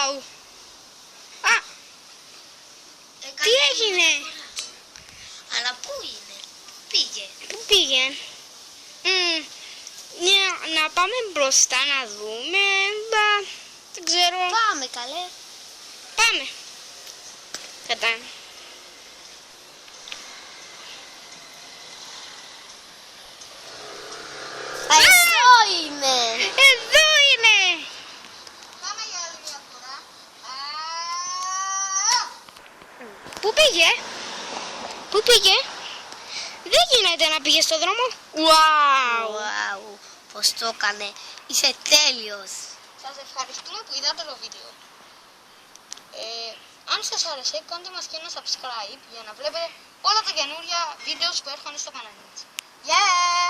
Wow! Α, τι έγινε? Αλλά πού είναι, πήγε. Πού πήγε? Να πάμε μπροστά να δούμε. Δεν ξέρω. Πάμε καλέ. Πάμε. Κατά. Εδώ είναι. Εδώ είναι. Πάμε για άλλη μια φορά. Πού πήγε? Πού πήγε? Δεν γίνεται να πήγε στο δρόμο. Wow! Wow, πως το έκανε. Είσαι τέλειος. Σας ευχαριστούμε που είδατε το βίντεο. Αν σας άρεσε, κάντε μας και ένα subscribe για να βλέπετε όλα τα καινούρια βίντεο που έρχονται στο κανάλι μας. Yeah!